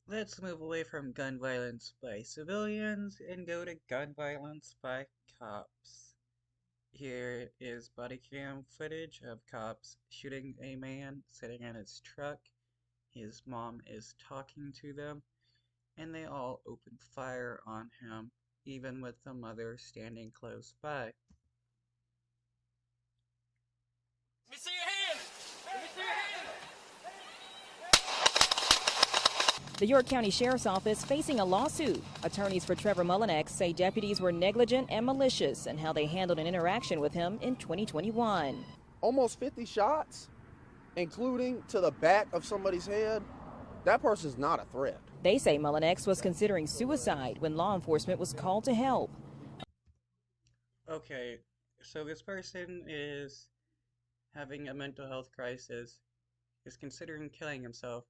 Let's move away from gun violence by civilians and go to gun violence by cops. Here is body cam footage of cops shooting a man sitting in his truck. His mom is talking to them, and they all open fire on him, even with the mother standing close by. Let me see your hand! Let me see your hand! The York County Sheriff's Office facing a lawsuit. Attorneys for Trevor Mullinex say deputies were negligent and malicious in how they handled an interaction with him in 2021. Almost 50 shots, including to the back of somebody's head. That person's not a threat. They say Mullinex was considering suicide when law enforcement was called to help. Okay, so this person is having a mental health crisis, is considering killing himself.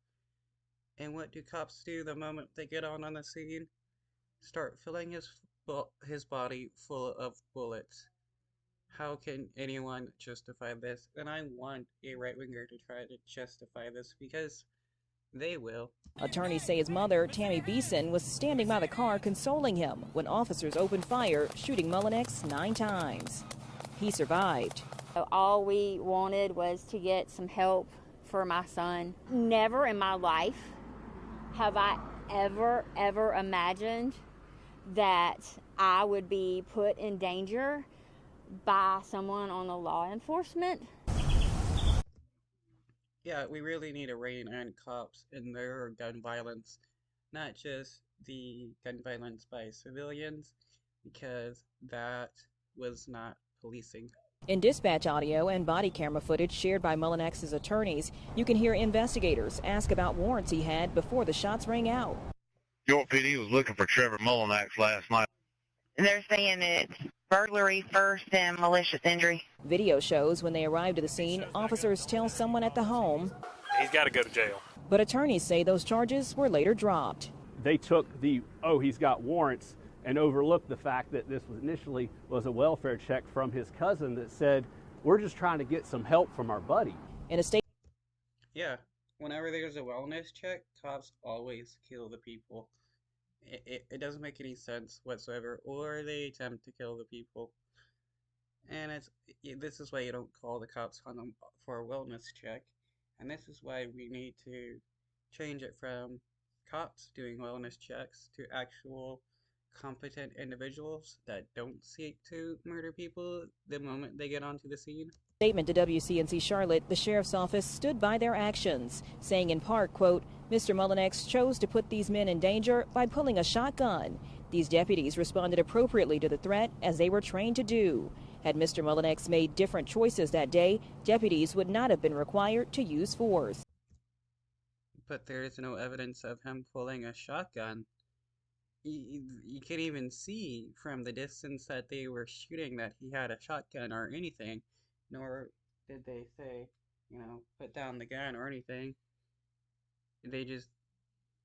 And what do cops do the moment they get on the scene? Start filling his body full of bullets. How can anyone justify this? And I want a right-winger to try to justify this because they will. Attorneys say his mother, Tammy Beeson, was standing by the car consoling him when officers opened fire, shooting Mullinex 9 times. He survived. All we wanted was to get some help for my son. Never in my life have I ever imagined that I would be put in danger by someone on the law enforcement. Yeah, we really need to rein in cops in their gun violence, not just the gun violence by civilians, because that was not policing. In dispatch audio and body camera footage shared by Mullinex's attorneys, you can hear investigators ask about warrants he had before the shots rang out. York PD was looking for Trevor Mullinex last night. They're saying it's burglary first and malicious injury. Video shows when they arrived at the scene, officers tell someone at the home. He's got to go to jail. But attorneys say those charges were later dropped. They took he's got warrants and overlooked the fact that this was initially a welfare check from his cousin that said, we're just trying to get some help from our buddy. In a state. Yeah, whenever there's a wellness check, cops always kill the people. It doesn't make any sense whatsoever, or they attempt to kill the people. And this is why you don't call the cops on them for a wellness check. And this is why we need to change it from cops doing wellness checks to actual competent individuals that don't seek to murder people the moment they get onto the scene. Statement to WCNC Charlotte, the sheriff's office stood by their actions, saying in part, quote, Mr. Mullinex chose to put these men in danger by pulling a shotgun. These deputies responded appropriately to the threat as they were trained to do. Had Mr. Mullinex made different choices that day, deputies would not have been required to use force. But there is no evidence of him pulling a shotgun. You can't even see from the distance that they were shooting that he had a shotgun or anything, nor did they say, put down the gun or anything. They just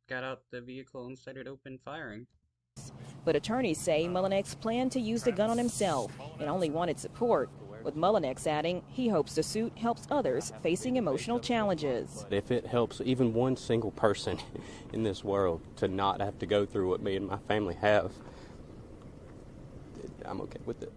got out the vehicle and started open firing. But attorneys say Mullinex planned to use the gun on himself and only wanted support, with Mullinex adding he hopes the suit helps others facing emotional challenges. If it helps even one single person in this world to not have to go through what me and my family have, I'm okay with it.